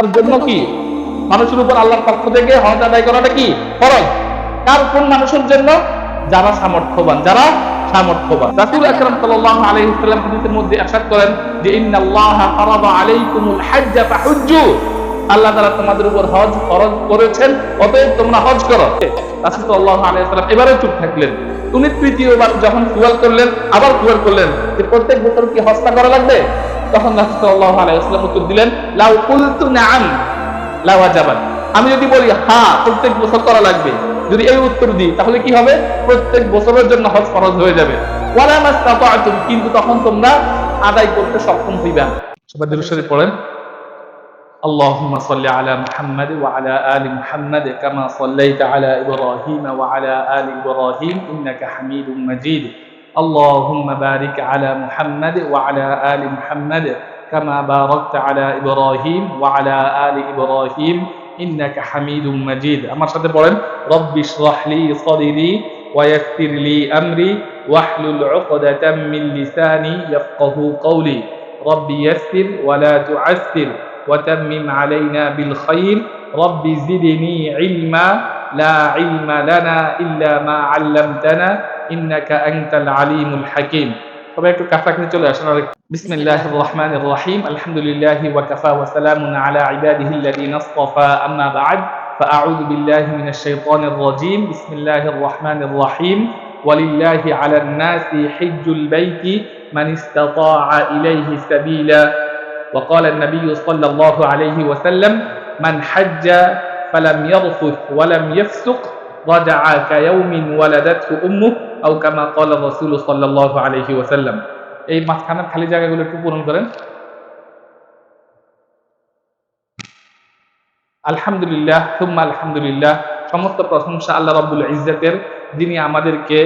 তার জন্য কি মানুষের উপর আল্লাহর পক্ষ থেকে হজ আদায় করাটা কি ফরজ? কার কোন মানুষের জন্য? যারা সামর্থ্যবান, যারা সামর্থ্যবান। রাসূল আকরাম সাল্লাল্লাহু আলাইহি ওয়াসাল্লাম হাদিসের মধ্যে ইরশাদ করেন যে ইন্নাল্লাহা ফারাদা আলাইকুমুল হাজ্জা ফাহুজ্জু, আল্লাহ তাআলা তোমাদের উপর হজ ফরজ করেছেন, অতএব তোমরা হজ করো। রাসূল সাল্লাল্লাহু আলাইহি ওয়াসাল্লাম এবারে চুপ থাকলেন। উনি তৃতীয়বার যখন সুয়াল করলেন, আবার সুয়াল করলেন যে প্রত্যেক বছর কি হজটা করা লাগবে? তখন রাসূল সাল্লাল্লাহু আলাইহি ওয়াসাল্লাম উত্তর দিলেন লাউ কুলতু নাআম লা ওয়াজাবাত, আমি যদি বলি হ্যাঁ প্রত্যেক বছর করা লাগবে, যদি এই উত্তর দিই তাহলে কি হবে? প্রত্যেক বছরের জন্য হজ ফরজ হয়ে যাবে। ওয়ালা মাসতাতা'তুম, কিন্তু তখন তোমরা আদায় করতে সক্ষম হইবে না। সবাই দুরূদ শরীফ পড়েন। আল্লাহুম্মা সাল্লি আলা মুহাম্মাদ ওয়া আলা আলি মুহাম্মাদ কামা সাল্লাইতা আলা ইব্রাহিম ওয়া আলা আলি ইব্রাহিম ইন্নাকা হামিদুম মাজিদ। اللهم بارك على محمد وعلى آل محمد كما باركت على إبراهيم وعلى آل إبراهيم إنك حميد مجيد। আমার সাথে পড়েন رب اشرح لي صدري ويسر لي أمري واحلل عقدة من لساني يفقهوا قولي رب يسر ولا تعسر وتمم علينا بالخير رب زدني علما لا علم لنا إلا ما علمتنا ইন্নাকা আনতাল আলিমুল হাকিম। সবাই একটু কাছাকাছি চলে আসুন। বিসমিল্লাহির রহমানির রহিম, আলহামদুলিল্লাহি ওয়া কাফা ওয়া সালামুন আলা ইবাদিহিল্লাযিনা ইসতাফা, আম্মা বা'দ, ফাআউযু বিল্লাহি মিনাশ শাইতানির রাজীম। বিসমিল্লাহির রহমানির রহিম, ওয়ালিল্লাহি আলান নাসি হিজ্জুল বাইতি মান ইসতাতা'a ইলাইহি সাবিলা, ওয়া ক্বালা আন-নাবিয়্যু সাল্লাল্লাহু আলাইহি ওয়া সাল্লাম মান হাজ্জা ফালাম ইয়ারফুথ ওয়া লাম ইয়াফসুক রাজা'a কায়াউমিন ওয়ালাদাতহু উম্মুহু আও কামা ক্বালা রাসূল সাল্লাল্লাহু আলাইহি ওয়াসাল্লাম। এই মাঝখানের খালি জায়গাগুলো একটু পূরণ করেন। আলহামদুলিল্লাহ সুম্মা আলহামদুলিল্লাহ, সমস্ত প্রশংসা আল্লাহ রাব্বুল ইজ্জতের, যিনি আমাদেরকে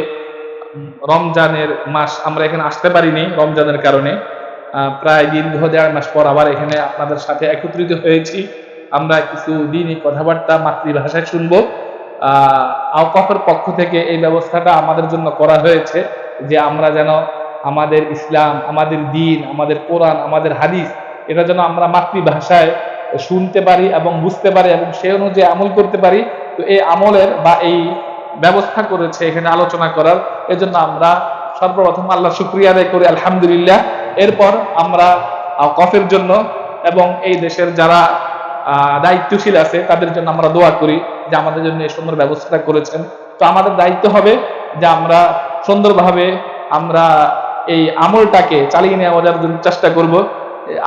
রমজানের মাস, আমরা এখানে আসতে পারিনি রমজানের কারণে, প্রায় দীর্ঘ 1.5 মাস পর আবার এখানে আপনাদের সাথে একত্রিত হয়েছি। আমরা কিছু দিনই কথাবার্তা মাতৃভাষায় শুনবো। আওকাফের পক্ষ থেকে এই ব্যবস্থাটা আমাদের জন্য করা হয়েছে যে আমরা যেন আমাদের ইসলাম, আমাদের দ্বীন, আমাদের কোরআন, আমাদের হাদিস, এটা যেন আমরা মাতৃভাষায় শুনতে পারি এবং বুঝতে পারি এবং সেই অনুযায়ী আমল করতে পারি। তো এই আমলের বা এই ব্যবস্থা করেছে এখানে আলোচনা করার, এজন্য আমরা সর্বপ্রথম আল্লাহ শুকরিয়া আদায় করি আলহামদুলিল্লাহ। এরপর আমরা আওকাফের জন্য এবং এই দেশের যারা দায়িত্বশীল আছে তাদের জন্য আমরা দোয়া করি যে আমাদের জন্য এই সুন্দর ব্যবস্থা করেছেন। তো আমাদের দায়িত্ব হবে যে আমরা সুন্দরভাবে আমরা এই আমলটাকে চালিয়ে নেওয়ার জন্য চেষ্টা করব।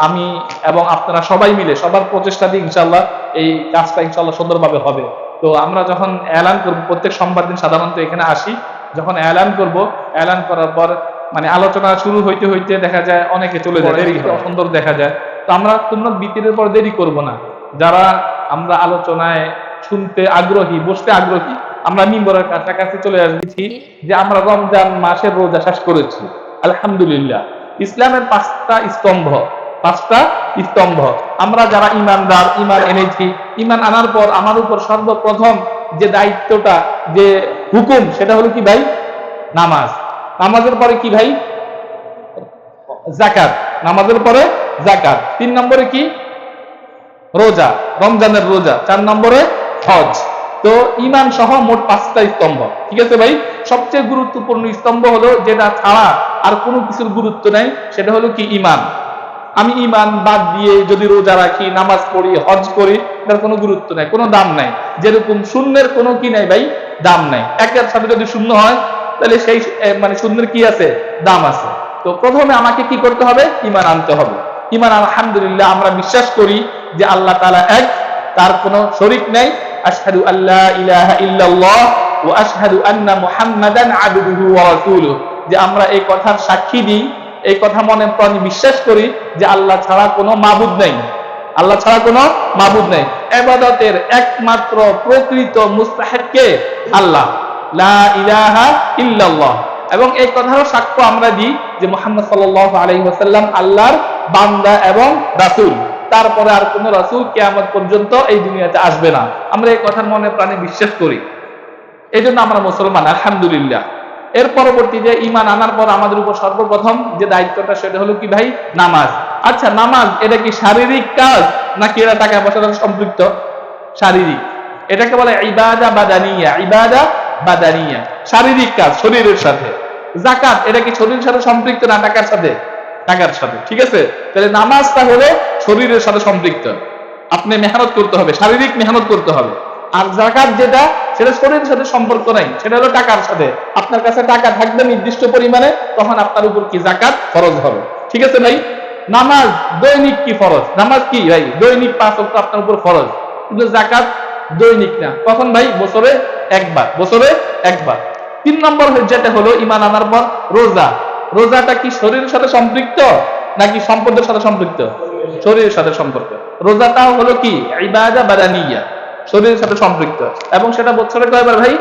আমি এবং আপনারা সবাই মিলে সবার প্রচেষ্টা দিয়ে ইনশাআল্লাহ এই কাজটা ইনশাআল্লাহ সুন্দরভাবে হবে। তো আমরা যখন এলান করব, প্রত্যেক সোমবার দিন সাধারণত এখানে আসি, যখন এলান করব, এলান করার পর মানে আলোচনা শুরু হইতে হইতে দেখা যায় অনেকে চলে যায়, দেরি সুন্দর দেখা যায়। তো আমরা সুন্নত বিতিরের পর দেরি করব না। যারা আমরা আলোচনায় শুনতে আগ্রহী, বসতে আগ্রহী, আমরা মিম্বরের কাছাকাছি চলে আসছি যে আমরা রমজান মাসের রোজা শেষ করেছি আলহামদুলিল্লাহ। ইসলামের 5টা স্তম্ভ আমরা যারা ইমানদার, ইমান এনেছি, ইমান আনার পর আমার উপর সর্বপ্রথম যে দায়িত্বটা, যে হুকুম, সেটা হলো কি ভাই? নামাজ। নামাজের পরে কি ভাই? যাকাত। নামাজের পরে যাকাত। 3 নম্বরে কি? রোজা, রমজানের রোজা। 4 নম্বরে হজ। তো ঈমান সহ মোট 5টা স্তম্ভ। ঠিক আছে ভাই? সবচেয়ে গুরুত্বপূর্ণ স্তম্ভ হলো যেটা ছাড়া আর কোনো কিছুর গুরুত্ব নাই, সেটা হলো কি? ঈমান। আমি ঈমান বাদ দিয়ে যদি রোজা রাখি, নামাজ পড়ি, হজ করি, এটার কোনো গুরুত্ব নাই, কোনো দাম নাই। যেরকম শূন্যের কোনো কি নাই ভাই? দাম নাই। একের সাথে যদি শূন্য হয় তাহলে সেই মানে শূন্যের কি আছে? দাম আছে। তো প্রথমে আমাকে কি করতে হবে? ঈমান আনতে হবে। ঈমান আলহামদুলিল্লাহ আমরা বিশ্বাস করি যে আল্লাহ তাআলা এক, তার কোনো শরীক নাই। আশহাদু আল্লা ইলাহা ইল্লাল্লাহ ওয়া আশহাদু আন্না মুহাম্মাদান আবদুহু ওয়া রাসূলুহু, যে আমরা এই কথার সাক্ষী দিই, এই কথা মনে প্রাণে বিশ্বাস করি যে আল্লাহ ছাড়া কোনো মাবুদ নাই, আল্লাহ ছাড়া কোনো মাবুদ নাই। ইবাদতের একমাত্র প্রকৃত মুস্তাহিক কে? আল্লাহ, লা ইলাহা ইল্লাল্লাহ। এবং এই কথারও সাক্ষ্য আমরা দিই যে মুহাম্মদ সাল্লাল্লাহু আলাইহি ওয়াসাল্লাম আল্লাহর বান্দা এবং রাসূল, তারপরে আর কোন রাসূল কিয়ামত পর্যন্ত এই দুনিয়াতে আসবে না। আমরা এই কথার মনে প্রাণে বিশ্বাস করি, এই জন্য আমরা মুসলমান আলহামদুলিল্লাহ। এর পরবর্তী যে ঈমান আনার পর আমাদের উপর সর্বপ্রথম যে দায়িত্বটা সেটা হলো কি ভাই? নামাজ। আচ্ছা, নামাজ এটা কি শারীরিক কাজ নাকি এটা টাকা পয়সার সাথে সম্পৃক্ত? শারীরিক। এটাকে বলে ইবাদা বাদানিয়া। ইবাদা বাদানিয়া, শারীরিক কাজ, শরীরের সাথে। যাকাত এটা কি শরীরের সাথে সম্পৃক্ত না টাকার সাথে? টাকার সাথে। ঠিক আছে, তাহলে নামাজটা হলো শরীরের সাথে সম্পৃক্ত, আপনি মেহনত করতে হবে, শারীরিক মেহনত করতে হবে। আর যাকাত যেটা, সেটা শরীরের সাথে সম্পর্ক নাই, সেটা হলো টাকার সাথে। আপনার কাছে টাকা থাকবে নির্দিষ্ট পরিমাণে, তখন আপনার উপর কি যাকাত ফরজ হবে। ঠিক আছে ভাই? নামাজ দৈনিক কি ফরজ? নামাজ কি ভাই? দৈনিক 5 ওয়াক্ত আপনার উপর ফরজ, কিন্তু যাকাত দৈনিক না। কখন ভাই? বছরে একবার। বছরে একবার। 3 নম্বর যেটা হলো ঈমান আনার পর রোজা। রোজাটা কি শরীরের সাথে সম্পৃক্ত নাকি সম্পদের সাথে সম্পৃক্ত? শরীরের সাথে সম্পর্ক। রোজাটাও হলো কি? ইবাদা বাদানিয়া, শরীরের সাথে সম্পৃক্ত, এবং সেটা বছরে কয়বার ভাই?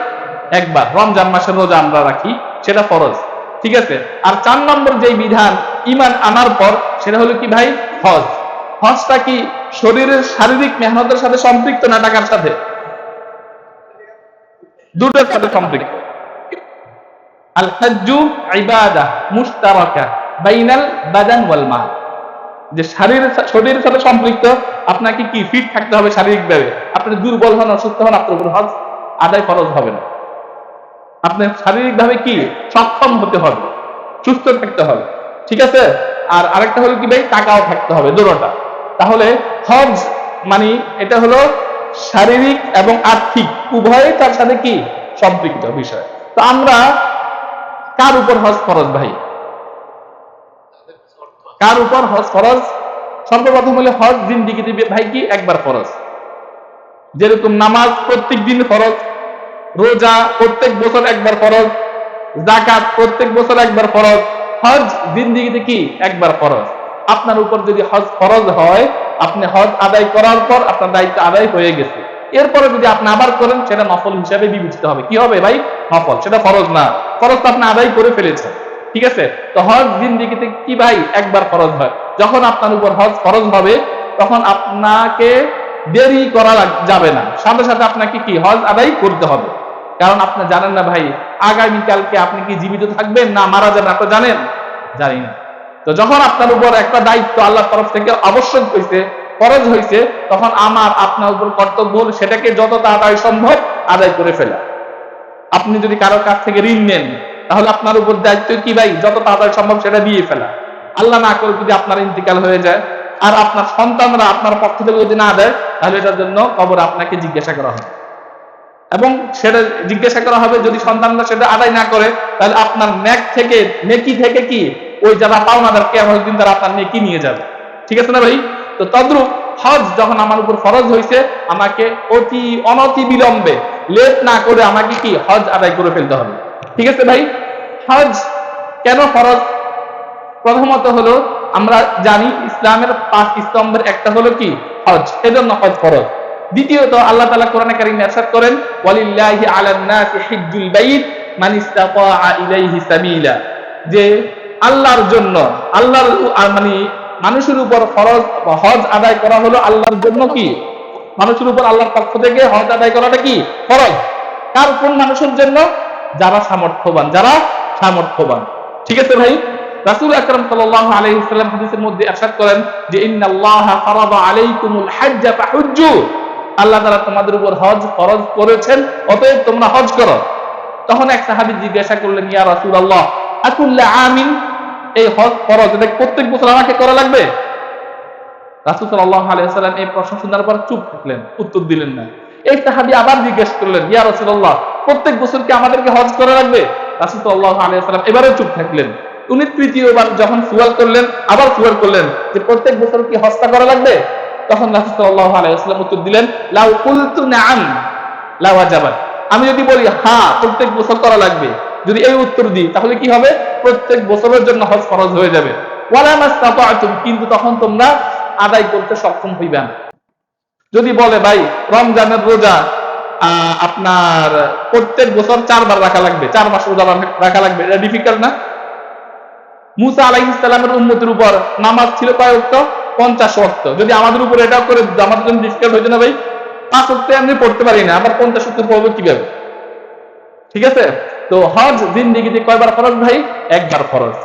একবার। রমজান মাসের রোজা আমরা রাখি, সেটা ফরজ। ঠিক আছে। আর 4 নম্বর যেই বিধান ঈমান আনার পর, সেটা হলো কি ভাই? হজ। হজটা কি শরীরের শারীরিক মেহনতের সাথে সম্পৃক্ত না টাকার সাথে? দুটোর সাথে সম্পৃক্ত। আল হাজ্জু ইবাদা মুশতারাকা বাইনাল বাদান ওয়াল মাল। যে শরীরের সাথে সম্পৃক্ত, আপনাকে কি ফিট থাকতে হবে শারীরিকভাবে। আপনি দুর্বল হন, অসুস্থ হন, আপনার উপর হজ আদায় ফরজ হবে না। আপনি শারীরিকভাবে কি সক্ষম হতে হবে, সুস্থ থাকতে হবে। ঠিক আছে। আর আরেকটা হলো কি ভাই? টাকাও থাকতে হবে, দুটোটা। তাহলে হজ মানে এটা হলো শারীরিক এবং আর্থিক উভয়ই তার সাথে কি সম্পৃক্ত বিষয়। তো আমরা কার উপর হজ ফরজ ভাই? কার উপর হজ ফরজ? সর্বপ্রথম হলে হজ জিন্দেগিতে ভাই কি একবার ফরজ। যেরকম নামাজ প্রত্যেক দিন ফরজ, রোজা প্রত্যেক বছর একবার ফরজ, যাকাত প্রত্যেক বছর একবার ফরজ, হজ জিন্দেগিতে কি একবার ফরজ। আপনার উপর যদি হজ ফরজ হয়, আপনি হজ আদায় করার পর আপনার দায়িত্ব আদায় হয়ে গেছে। এরপরে যদি আপনি আবার করেন, সেটা নফল হিসাবে বিবেচিত হবে। কি হবে ভাই? নফল, সেটা ফরজ না। ফরজ তো আপনি আদায় করে ফেলেছেন। ঠিক আছে। তো হজ জিন্দেগিতে কি ভাই একবার ফরজ হয়। যখন আপনার উপর হজ ফরজ হবে, তখন আপনাকে দেরি করা যাবে না, সাথে সাথে আপনাকে কি হজ আদায় করতে হবে। কারণ আপনি জানেন না ভাই, আগামীকালকে আপনি কি জীবিত থাকবেন না মারা যাবেন, আপনি জানেন? জানি না। তো যখন আপনার উপর একটা দায়িত্ব আল্লাহর তরফ থেকে আবশ্যক হয়েছে, ফরজ হয়েছে, তখন আমার আপনার উপর কর্তব্য হল সেটাকে যত তাড়াতাড়ি সম্ভব আদায় করে ফেলা। আপনি যদি কারোর কাছ থেকে ঋণ নেন, তাহলে আপনার উপর দায়িত্ব কি ভাই? যত তাড়াতাড়ি সম্ভব সেটা দিয়ে ফেলা। আল্লাহ না করে যদি আপনার ইন্তিকাল হয়ে যায় আর আপনার সন্তানরা আপনার পক্ষ থেকে যদি না দেয়, তাহলে এটার জন্য কবর আপনাকে জিজ্ঞাসা করা হবে, এবং সেটা জিজ্ঞাসা করা হবে। যদি সন্তানরা সেটা আদায় না করে, তাহলে আপনার নেকি থেকে কি ওই যারা পাওনাদার কিয়ামতের দিন তারা আপনার নেকি নিয়ে যাবে। ঠিক আছে না ভাই? তো তদ্রূপ হজ যখন আমার উপর ফরজ হয়েছে, আমাকে অনতি বিলম্বে, লেট না করে আমাকে কি হজ আদায় করে ফেলতে হবে। ঠিক আছে ভাই? হজ কেন ফরজ? প্রথমত হলো আমরা জানি ইসলামের 5 স্তম্ভের একটা হলো কি হজ, এজন্য হজ ফরজ। দ্বিতীয়ত আল্লাহ তাআলা কোরআনে কারীমে ইরশাদ করেন, ওয়ালিল্লাহি আলান নাসি হিজ্জুল বাইত মান ইসতাতা ইলাইহি সাবিলা, যে আল্লাহর জন্য, আল্লাহর মানে মানুষের উপর ফরজ হজ আদায় করা হলো আল্লাহর জন্য কি মানুষের উপর আল্লাহর পক্ষ থেকে হজ আদায় করাটা কি ফরজ। কার? কোন মানুষের জন্য? যারা সামর্থ্যবান, যারা সামর্থ্যবান। ঠিক আছে ভাই? রাসূল আকরাম সাল্লাল্লাহু আলাইহি ওয়াসাল্লাম হাদিসের মধ্যে ইরশাদ করেন যে ইন্নাল্লাহা ফারাদা আলাইকুমুল হাজ্জা ফাহুজ্জু, আল্লাহ তাআলা তোমাদের উপর হজ ফরজ করেছেন, অতএব তোমরা হজ করো। তখন এক সাহাবী জিজ্ঞাসা করলেন, ইয়া রাসূলুল্লাহ আকুল্লা আমিন, এই হজ ফরজ এটা প্রত্যেক বছর আমাকে করা লাগবে? রাসূল সাল্লাল্লাহু আলাইহি ওয়াসাল্লাম এই প্রশ্ন শোনার পর চুপ থাকলেন, উত্তর দিলেন না। এই সাহাবী আবার জিজ্ঞাসা করলেন, ইয়া রাসূলুল্লাহ প্রত্যেক বছর কি আমাদেরকে হজ করা লাগবে? রাসূল সাল্লাল্লাহু আলাইহি ওয়াসাল্লাম এবারেও চুপ থাকলেন। উনি তৃতীয়বার যখন সুয়াল করলেন, আবার সুয়াল করলেন যে প্রত্যেক বছর কি হজটা করা লাগবে? তখন রাসূল সাল্লাল্লাহু আলাইহি ওয়াসাল্লাম উত্তর দিলেন, লাউ কুলতু নাআম লা ওয়াজাবাত, আমি যদি বলি হ্যাঁ প্রত্যেক বছর করা লাগবে, যদি এই উত্তর দিই, তাহলে কি হবে? প্রত্যেক বছরের জন্য হজ ফরজ হয়ে যাবে। ওয়ালা মাসতাতা'তুম, কিন্তু তখন তোমরা আদায় করতে সক্ষম হইবে না। যদি বলে ভাই রমজানের রোজা আপনার প্রত্যেক বছর 4 বার রাখা লাগবে, 4 মাস রোজা রাখা লাগবে, এটা ডিফিকাল্ট না? মুসা আলাইহিস সালামের উম্মতের উপর নামাজ ছিল কয় ওয়াক্ত? 50 ওয়াক্ত। যদি আমাদের উপর এটাও করে আমাদের জন্য ডিফিকাল্ট হইতো না ভাই? 5 ওয়াক্ত আমি পড়তে পারি না, আবার 50 ওয়াক্ত পড়বো কিভাবে? ঠিক আছে। তো হজ জিন্দেগিতে কয়বার ফরজ ভাই? একবার ফরজ।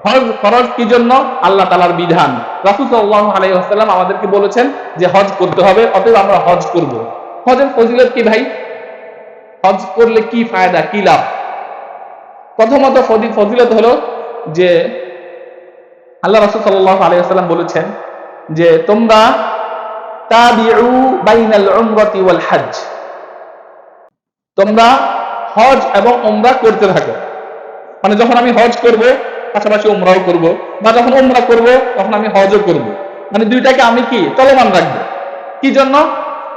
হজ ফরজ কি জন্য? আল্লাহ তাআলার বিধান। রাসূল সাল্লাল্লাহু আলাইহি ওয়াসাল্লাম আমাদেরকে বলেছেন যে হজ করতে হবে, অতএব আমরা হজ করব। হজের ফজিলত কি ভাই? হজ করলে কি ফায়দা, কি লাভ? প্রথমত ফজিলত হলো যে আল্লাহ রাসূল সাল্লাল্লাহু আলাইহি ওয়াসাল্লাম বলেছেন যে তোমরা তাবিউ বাইনাল উমরাতি ওয়াল হজ, তোমরা হজ এবং উমরা করতে থাকো। মানে যখন আমি হজ করব পাশাপাশি উমরাও করব, বা যখন উমরা করব তখন আমি হজও করব। মানে দুইটাকে আমি কি চলমান রাখবো। কি জন্য?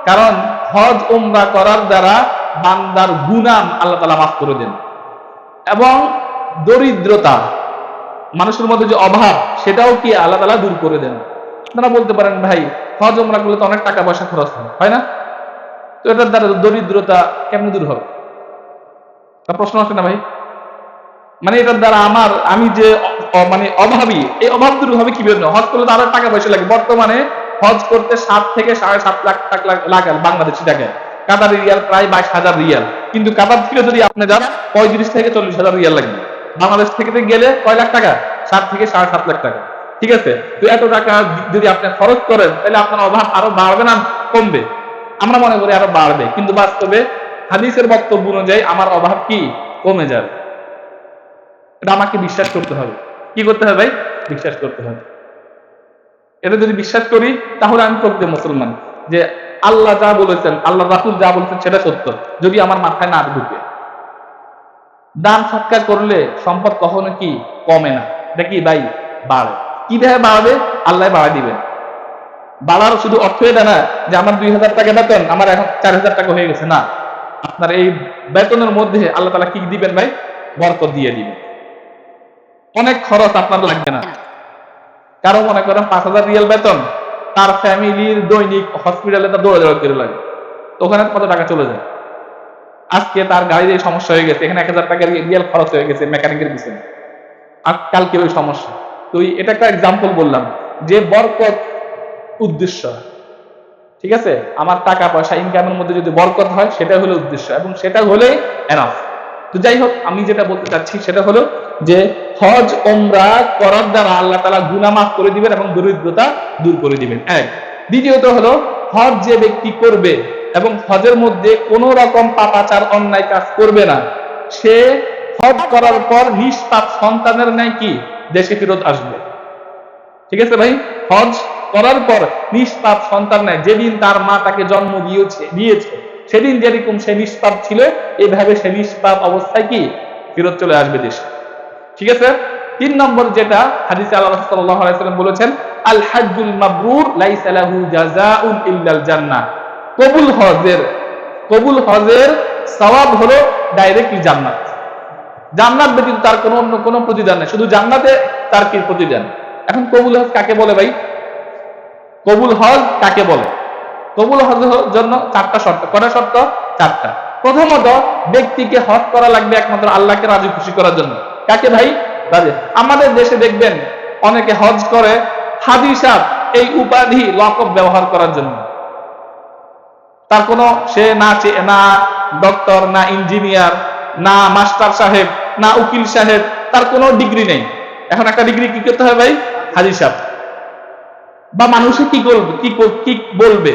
কারণ হজ উমরা করার দ্বারা বান্দার গুনাহ আল্লাহ তাআলা মাফ করে দেন, এবং দরিদ্রতা, মানুষের মধ্যে যে অভাব, সেটাও কি আল্লাহ তাআলা দূর করে দেন। আপনারা বলতে পারেন ভাই হজ উমরা করলে তো অনেক টাকা পয়সা খরচ হয় না, তো এটার দ্বারা দরিদ্রতা কেমনে দূর হবে? প্রশ্ন আসে না ভাই? মানে এটার দ্বারা আমি যে মানে অভাবী, এই অভাব দূর হবে কিভাবে? হজ করলে তো আরো টাকা পয়সা লাগে। বর্তমানে হজ করতে 7 থেকে 7.5 লাখ লাগে বাংলাদেশি টাকায়। কাতারি রিয়াল প্রায় 22,000 রিয়াল। কিন্তু কাতার থেকে যদি আপনি যান 35 থেকে 40,000 রিয়াল লাগবে। বাংলাদেশ থেকে গেলে কয় লাখ টাকা? 7 থেকে 7.5 লাখ টাকা। ঠিক আছে, তো এত টাকা যদি আপনি খরচ করেন তাহলে আপনার অভাব আরো বাড়বে না কমবে? আমরা মনে করি আরো বাড়বে, কিন্তু বাস্তবে হাদিসের বক্তব্য অনুযায়ী আমার অভাব কি কমে যাবে। এটা আমাকে বিশ্বাস করতে হবে। কি করতে হবে ভাই? বিশ্বাস করতে হবে। এটা যদি বিশ্বাস করি তাহলে আমি প্রকৃত মুসলমান, যে আল্লাহ যা বলেছেন, আল্লাহ রাসূল যা বলেছেন সেটা সত্য, যদি আমার মাথায় না ঢুকে। দান সৎকার করলে সম্পদ কখনো কি কমে না, এটা কি ভাই বাড়ে। কিভাবে বাড়বে? আল্লাহ বাড়ায় দিবেন। বাড়ার শুধু অর্থ এটা না যে আমার 2,000 টাকা বেতন, আমার এখন 4,000 টাকা হয়ে গেছে, না। আপনার এই বেতনের মধ্যে আল্লাহ তাআলা কি দিবেন ভাই? বরকত দিয়ে দিবেন। অনেক খরচ আপনার লাগবে না। কারো মনে করেন 5,000 রিয়াল বেতন, তার ফ্যামিলির দৈনিক হসপিটালে তার দৌড়াদৌড়ি করে লাগে, তো ওখানে কত টাকা চলে যায়। আজকে তার গাড়ির এই সমস্যা হয়ে গেছে, এখানে 1,000 টাকা রিয়াল খরচ হয়ে গেছে মেকানিকের পিছনে, আর কালকে ওই সমস্যা। তো এটা একটা এক্সাম্পল বললাম যে বরকত উদ্দেশ্য। ঠিক আছে, আমার টাকা পয়সা ইনকামের মধ্যে যদি বরকত হয় সেটা হলো উদ্দেশ্য, এবং সেটা হলে এনাফ। তো যাই হোক, আমি যেটা বলতে চাচ্ছি সেটা হলো যে হজ উমরা করার দ্বারা আল্লাহ তাআলা গুনাহ মাফ করে দিবেন এবং দরিদ্রতা দূর করে দিবেন, এক। দ্বিতীয়ত হলো হজ যে ব্যক্তি করবে এবং হজের মধ্যে কোন রকম পাপাচার অন্যায় কাজ করবে না, সে হজ করার পর নিষ্পাপ সন্তানের ন্যায় কি দেশে ফেরত আসবে। ঠিক আছে ভাই? হজ করার পর নিষ্পাপ সন্তান নেয়, যেদিন তার মা তাকে জন্ম দিয়েছে সেদিন যেরকম সে নিষ্পাপ ছিল, এইভাবে সে নিষ্পাপ অবস্থায় কি ফেরত চলে আসবে দেশে। ঠিক আছে। 3 নম্বর যেটা হাদিসে আল্লাহ রাসূল সাল্লাল্লাহু আলাইহি ওয়াসাল্লাম বলেছেন, আল হাজ্জুল মাবরুর লাইসা লাহু জাযাউন ইল্লাল জান্নাহ। কবুল হজের সওয়াব হলো ডাইরেক্টলি জান্নাত। জান্নাত ব্যতীত তার কোনো অন্য কোনো প্রতিদান নেই, শুধু জান্নাতে তার কি প্রতিদান। এখন কবুল হজ কাকে বলে ভাই? কবুল হজ কাকে বলে? কবুল হজের জন্য 4টা শর্ত। কয়টা শর্ত? 4টা। প্রথমত, ব্যক্তিকে হজ করা লাগবে একমাত্র আল্লাহকে রাজি খুশি করার জন্য। কাকে ভাই? রাজি। আমাদের দেশে দেখবেন অনেকে হজ করে হাজী সাহেব এই উপাধি লকব ব্যবহার করার জন্য। তার কোনো সে না ডক্টর, না ইঞ্জিনিয়ার, না মাস্টার সাহেব, না উকিল সাহেব, তার কোনো ডিগ্রি নেই। এখন একটা ডিগ্রি কি করতে হবে ভাই? হাজী সাহেব। বা মানুষে কি করবে, কি বলবে?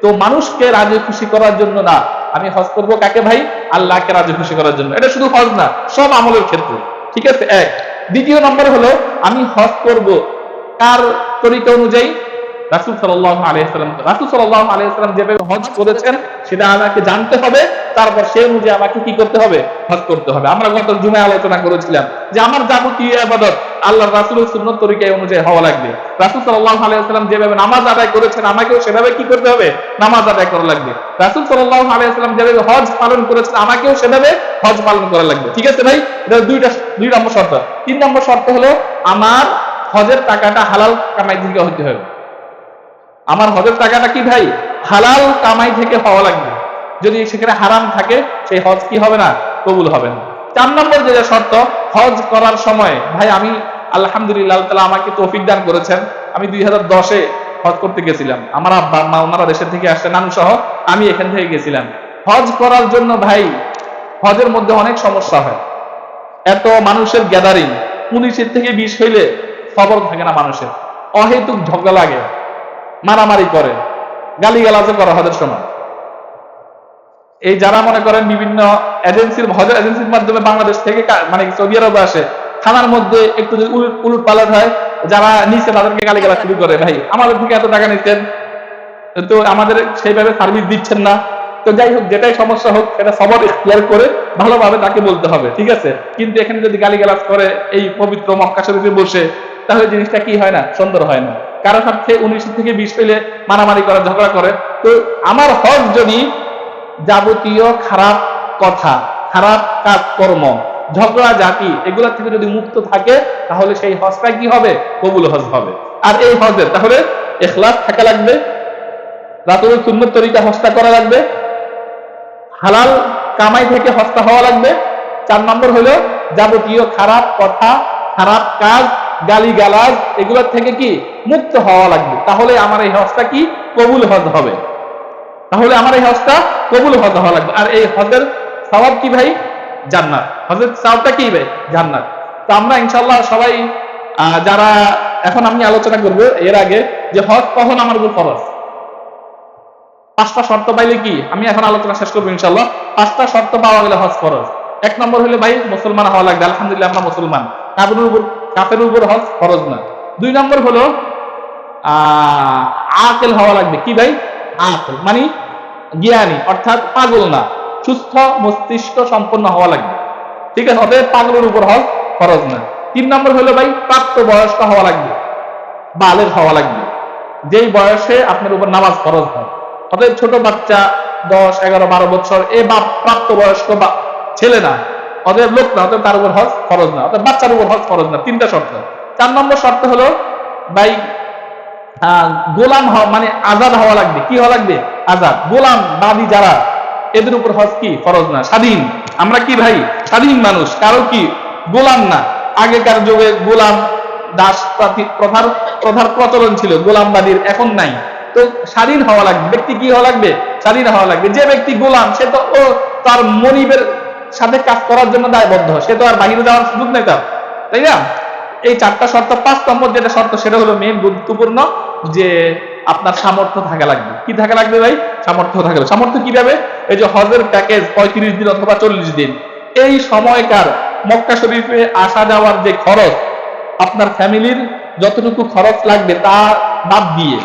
তো মানুষকে রাজি খুশি করার জন্য না, আমি হজ করব কাকে ভাই? আল্লাহকে রাজি খুশি করার জন্য। এটা শুধু হজ না, সব আমলের ক্ষেত্রে। ঠিক আছে, এক। দ্বিতীয় নম্বর হলো আমি হজ করব কার তরিকা অনুযায়ী? রাসূল সাল্লাল্লাহু আলাইহি ওয়াসাল্লাম যেভাবে হজ করেছেন সেটা আমাকে জানতে হবে, তারপর সেই অনুযায়ী আমাকে কি করতে হবে? হজ করতে হবে। আমরা গত জুমায় আলোচনা করেছিলাম যে আমার যাবতীয় ইবাদত আল্লাহর রাসূলের সুন্নাত তরিকা অনুযায়ী হওয়া লাগবে। রাসূল সাল্লাল্লাহু আলাইহি ওয়াসাল্লাম যেভাবে নামাজ আদায় করেছেন আমাকেও সেভাবে কি করতে হবে? নামাজ আদায় করা লাগবে। রাসূল সাল্লাল্লাহু আলাইহি ওয়াসাল্লাম যেভাবে হজ পালন করেছেন আমাকেও সেভাবে হজ পালন করা লাগবে। ঠিক আছে ভাই? এটা 2 নম্বর শর্ত। 3 নম্বর শর্ত হলো আমার হজের টাকাটা হালাল কামাই থেকে হতে হবে। আমার হজের টাকাটা কি ভাই? হালাল কামাই থেকে হওয়া লাগবে। যদি সেখানে হারাম থাকে সেই হজ কি হবে না? কবুল হবে না। 4 নম্বর যে শর্ত, হজ করার সময় ভাই আমি আলহামদুলিল্লাহ আল্লাহ তাআলা আমাকে তৌফিক দান করেছেন, আমি 2010-এ হজ করতে গেছিলাম। আমার আব্বা মা ওনারা দেশের থেকে আসছে, নানু সহ আমি এখান থেকে গেছিলাম হজ করার জন্য। ভাই হজের মধ্যে অনেক সমস্যা হয়, এত মানুষের গ্যাদারিং, 19 থেকে 20 হইলে খবর থাকে না মানুষের, অহেতুক ঝগড়া লাগে, মারামারি করে, গালিগালাজও করা হজের সময়। এই যারা মনে করেন বিভিন্ন হজের এজেন্সির মাধ্যমে বাংলাদেশ থেকে মানে সৌদি আরবে আসে, থানার মধ্যে একটু যদি উলট পালট হয়, যারা নিচে তাদেরকে গালিগালাজ শুরু করে, ভাই আমাদের থেকে এত টাকা নিচ্ছেন তো আমাদের সেইভাবে সার্ভিস দিচ্ছেন না। তো যাই হোক, যেটাই সমস্যা হোক সেটা সবার ক্লিয়ার করে ভালোভাবে তাকে বলতে হবে, ঠিক আছে। কিন্তু এখানে যদি গালিগালাজ করে এই পবিত্র মক্কা শরীফে বসে, তাহলে জিনিসটা কি হয় না, সুন্দর হয় না। কারো সাথে 19 থেকে 20 পেলে মারামারি করে, ঝগড়া করে। তো আমার হজ যদি যাবতীয় খারাপ কথা, খারাপ কাজকর্ম, ঝগড়া জাতি এগুলা থেকে যদি মুক্ত থাকে, তাহলে সেই হজটা কি হবে, কবুল হজ হবে। আর এই হজের তাহলে ইখলাস থাকা লাগবে, রাতুল সুন্নত তরিকা হজটা করা লাগবে, হালাল কামাই থেকে হজটা হওয়া লাগবে। 4 নম্বর হলো যাবতীয় খারাপ কথা, খারাপ কাজ, গালিগালাজ এগুলোর থেকে কি মুক্ত হওয়া লাগবে। তাহলে আমার এই হজটা কি কবুল হজ হবে, তাহলে আমার এই হজটা কবুল হজ হওয়া লাগবে। আর এই হজের সওয়াব কি ভাই, জান্নাত। হজের সওয়াবটা কি ভাই, জান্নাত। তো আমরা ইনশাআল্লাহ সবাই যারা, এখন আমি আলোচনা করব এর আগে যে হজ কখন আমার উপর ফরজ। 5টা শর্ত পাইলে কি, আমি এখন আলোচনা শেষ করবো ইনশাআল্লাহ। 5টা শর্ত পাওয়া গেলে হজ ফরজ। 1 নম্বর হলো ভাই মুসলমান হওয়া লাগবে, আলহামদুলিল্লাহ আমরা মুসলমান, কাফের উপর হজ ফরজ না। 2 নম্বর হলো আকেল হওয়া লাগবে, কি ভাই, আকেল মানে জ্ঞানী, অর্থাৎ পাগল না, সুস্থ মস্তিষ্ক সম্পন্ন হওয়া লাগবে, ঠিক আছে। অতএব পাগলের উপর হজ ফরজ না। 3 নম্বর হলো ভাই প্রাপ্ত বয়স্ক হওয়া লাগবে, বালেগ হওয়া লাগবে, যেই বয়সে আপনার উপর নামাজ ফরজ হয়। অতএব ছোট বাচ্চা 10, 11, 12 বছর এ বা প্রাপ্ত বয়স্ক বা ছেলে না, অতএব লোক না, অতএব তার উপর হজ ফরজ না, অতএব বাচ্চার উপর হজ ফরজ না। 3টা শর্ত। 4 নম্বর শর্ত হলো ভাই গোলাম হওয়া, মানে আজাদ হওয়া লাগবে, কি হওয়া লাগবে, আজাদ। গোলাম বাদী যারা, এদের উপর হজ কি ফরজ না, স্বাধীন। আমরা কি ভাই স্বাধীন মানুষ, কারো কি গোলাম না। আগেকার যুগে গোলাম দাস প্রথার প্রচলন ছিল, গোলামবাদীর এখন নাই। তো স্বাধীন হওয়া লাগবে, ব্যক্তি কি হওয়া লাগবে, স্বাধীন হওয়া লাগবে। যে ব্যক্তি গোলাম, সে তো ও তার মনিবের সাথে কাজ করার জন্য দায়বদ্ধ, সে তো আর বাহিরে যাওয়ার সুযোগ নেই তার, তাই না। এই 4টা শর্ত। 5 নম্বর যেটা শর্ত সেটা হলো মেইন গুরুত্বপূর্ণ, যে আপনার সামর্থ্য থাকা লাগবে। কি থাকা লাগবে ভাই, সামর্থ্য থাকা লাগবে। সামর্থ্য কিভাবে, এই যে হজের প্যাকেজ 35 দিন অথবা 40 দিন, এই সময়কার মক্কা শরীফে আসা যাওয়ার যে খরচ, আপনার ফ্যামিলির যতটুকু খরচ লাগবে তা বাদ দিয়ে,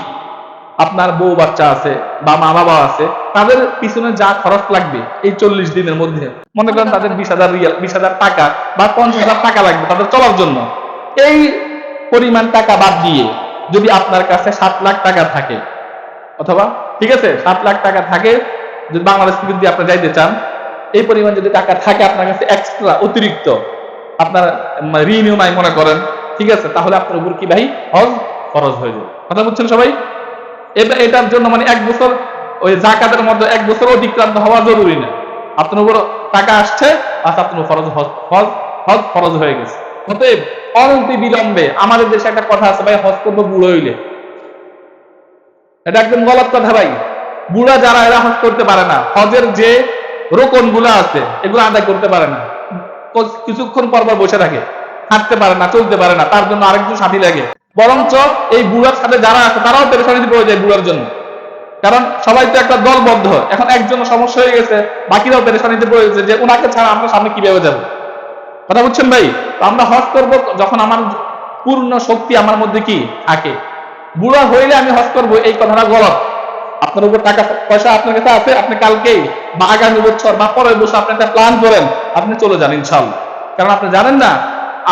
আপনার বউ বাচ্চা আছে বা মা বাবা আছে, তাদের পিছনে যা খরচ লাগবে এই 40 দিনের মধ্যে, মনে করেন তাদের 20,000 রিয়াল, 20,000 টাকা বা 50,000 টাকা লাগবে তাদের চলার জন্য, এই পরিমাণ টাকা বাদ দিয়ে যদি আপনার কাছে 7 লাখ টাকা থাকে, অথবা ঠিক আছে 7 লাখ টাকা থাকে, যদি বাংলাদেশ থেকে যদি আপনি যাইতে চান, এই পরিমাণ যদি টাকা থাকে আপনার কাছে এক্সট্রা, অতিরিক্ত, আপনার ঋণও নাই মনে করেন, ঠিক আছে, তাহলে আপনার উপর কি ভাই হজ ফরজ হয়ে যাবে। কথা বুঝছেন সবাই। এটার জন্য মানে 1 বছর ওই যাকাতের মধ্যে 1 বছর অতিক্রান্ত হওয়া জরুরি না। আপনার উপর টাকা আসছে, আপনার ফরজ হজ ফরজ হয়ে গেছে। অতএব অনতি বিলম্বে, আমাদের দেশে একটা কথা আছে ভাই, হজ করবো বুড়ো হইলে, এটা একদম গলত কথা ভাই। বুড়া যারা, এরা হজ করতে পারে না, হজের যে রোকন গুলো আছে এগুলো আদায় করতে পারে না, কিছুক্ষণ পর পর বসে থাকে, হাঁটতে পারে না, চলতে পারে না, তার জন্য আরেকজন সাথী লাগে। বরঞ্চ এই বুড়ার সাথে যারা আছে তারাও পেরেশানিতে পড়ে যায় বুড়ার জন্য, কারণ সবাই তো একটা দলবদ্ধ, এখন একজনের সমস্যা হয়ে গেছে, বাকিরাও পেরেশানিতে পড়ে গেছে যে ওনাকে ছাড়া আমরা সামনে কিভাবে যাবো। কথা বুঝছেন ভাই। তো আমরা হজ করবো যখন আমার পূর্ণ শক্তি আমার মধ্যে কি থাকে। বুড়া হইলে আমি হজ করবো, এই কথাটা গলত। আপনার উপর টাকা পয়সা আপনার কাছে আছে, আপনি কালকেই বা আগামী বছর বা পরের বছর আপনি একটা প্ল্যান করেন, আপনি চলে যান ইনশাআল্লাহ। কারণ আপনি জানেন না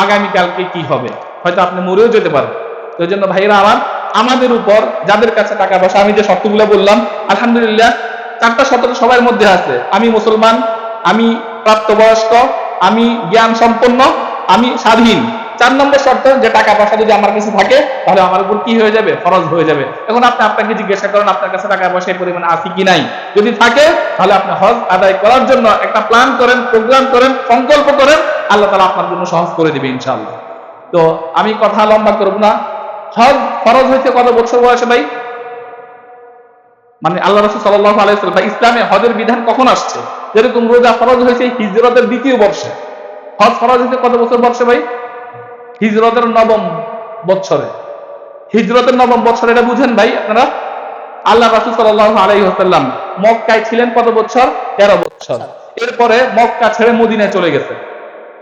আগামী কালকে কি হবে, হয়তো আপনি মরেও যেতে পারেন। তো এই জন্য ভাইরা আমাদের উপর যাদের কাছে টাকা পয়সা, আমি যে শর্তগুলো বললাম, আলহামদুলিল্লাহ 4টা শর্ত সবার মধ্যে আছে। আমি মুসলমান, আমি প্রাপ্তবয়স্ক, আমি জ্ঞান সম্পন্ন, আমি স্বাধীন। 4 নম্বর শর্ত যে টাকা পয়সা যদি আমার কাছে থাকে, তাহলে আমার উপর কি হয়ে যাবে, ফরজ হয়ে যাবে। এখন আপনি আপনাকে জিজ্ঞাসা করেন আপনার কাছে টাকা পয়সা পরিমাণ আছে কি নাই, যদি থাকে তাহলে আপনি হজ আদায় করার জন্য একটা প্ল্যান করেন, প্রোগ্রাম করেন, সংকল্প করেন, আল্লাহ তাআলা আপনার জন্য সহজ করে দিবে ইনশাআল্লাহ। তো আমি কথা লম্বা করব না। হজ ফরজ হয়েছে কত বছর বয়সে ভাই? মানে আল্লাহ রাসূল সাল্লাল্লাহু আলাইহি ওয়াসাল্লাম বা ইসলামে হজের বিধান কখন আসছে? যেরকম রোজা ফরজ হয়েছে হিজরতের দ্বিতীয় বর্ষে, হজ ফরজ হয়েছে কত বছর বর্ষে ভাই? হিজরতের নবম বছরে। হিজরতের নবম বছর এটা বুঝেন ভাই আপনারা? আল্লাহ রাসূল সাল্লাল্লাহু আলাইহি ওয়াসাল্লাম মক্কায় ছিলেন কত বছর? 13 বছর। এরপরে মক্কা ছেড়ে মদিনায় চলে গেছে।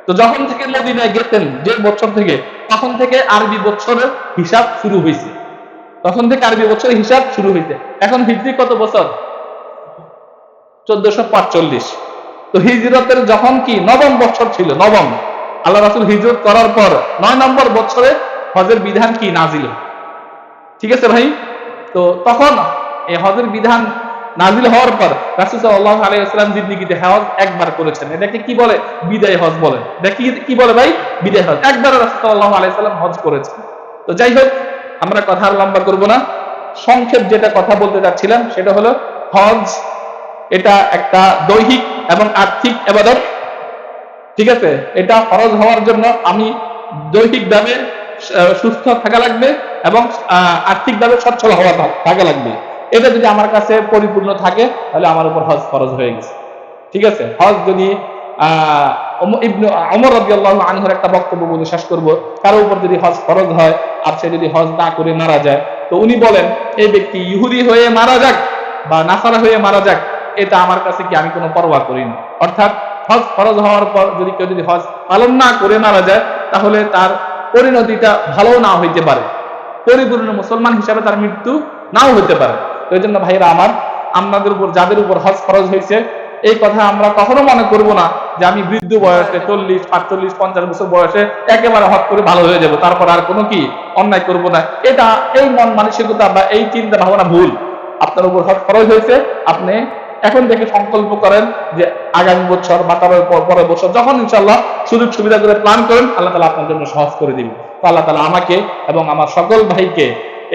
তো যখন থেকে মদিনায় গেছেন যে বছর থেকে, তখন থেকে আরবি বছরের হিসাব শুরু হয়েছে। তখন থেকে আরবি বছরের হিসাব শুরু হয়েছে। এখন হিজরি কত বছর? 1445। তো হিজরতের যখন কি নবম বছর ছিল, নবম, আল্লাহ রাসূল হিজরত করার পর 9 নম্বর বছরে হজের বিধান কি নাজিল। ঠিক আছে ভাই? তো তখন এই হজের বিধান নাজিল হওয়ার পর রাসূল সাল্লাল্লাহু আলাইহি ওয়াসাল্লাম জিন্দেগিতে হজ একবার করেছেন। এটাকে কি বলে? বিদায় হজ বলে। এটা কি বলে ভাই? বিদায় হজ। একবার রাসূল সাল্লাল্লাহু আলাইহি ওয়াসাল্লাম হজ করেছেন। তো যাই হোক, আমরা কথা আর লম্বা করব না। সংক্ষেপ যেটা কথা বলতে চাচ্ছিলাম সেটা হলো হজ এটা একটা দৈহিক এবং আর্থিক ইবাদত। ঠিক আছে? এটা ফরজ হওয়ার জন্য আমি দৈহিকভাবে সুস্থ থাকা লাগবে এবং আর্থিকভাবে সচ্ছল হওয়া থাকা লাগবে। এটা যদি আমার কাছে পরিপূর্ণ থাকে তাহলে আমার উপর হজ ফরজ হয়ে গেছে। ঠিক আছে? হজ যদি ইবনে ওমর রাদিয়াল্লাহু আনহুর একটা বক্তব্য বলে শেষ করব, কারো উপর যদি হজ ফরজ হয় আর সে যদি হজ না করে মারা যায়, তো উনি বলেন এই ব্যক্তি ইহুদি হয়ে মারা যাক বা নাসারা হয়ে মারা যাক, এটা আমার কাছে কি আমি কোনো পরোয়া করি না। অর্থাৎ হজ ফরজ হওয়ার পর যদি কেউ যদি হজ পালন না করে মারা যায়, তাহলে তার পরিণতিটা ভালো না হইতে পারে, পরিপূর্ণ মুসলমান হিসাবে তার মৃত্যু নাও হইতে পারে। তো এই জন্য ভাইরা আমার, আপনাদের উপর যাদের উপর হজ ফরজ হয়েছে, এই কথা আমরা কখনো মনে করব না যে আমি বৃদ্ধ বয়সে 40, 45, 50 বছর বয়সে একেবারে হজ করে ভালো হয়ে যাব, তারপর আর কোনো কি অন্যায় করব না। এটা এই মন মানসিকতা বা এই চিন্তা ভাবনা ভুল। আপনার উপর হজ ফরজ হয়েছে, আপনি এখন থেকে সংকল্প করেন যে আগামী বছর বা তার পরের বছর যখন ইনশাআল্লাহ সুযোগ সুবিধা করে প্ল্যান করেন, আল্লাহ তাআলা আপনার জন্য সহজ করে দিবেন। তো আল্লাহ তাআলা আমাকে এবং আমার সকল ভাইকে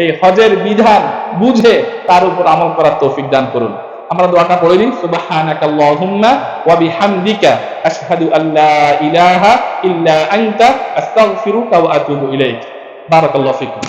এই হজের বিধান বুঝে তার উপর আমল করার তৌফিক দান করুন। আমরা দোয়াটা পড়ে নিই, সুবহানাকাল্লাহুম্মা ওয়া বিহামদিকা আশহাদু আল্লা ইলাহা ইল্লা আনতা আস্তাগফিরুকা ওয়া আতুবু ইলাইক। বারাকাল্লাহু ফিকুম।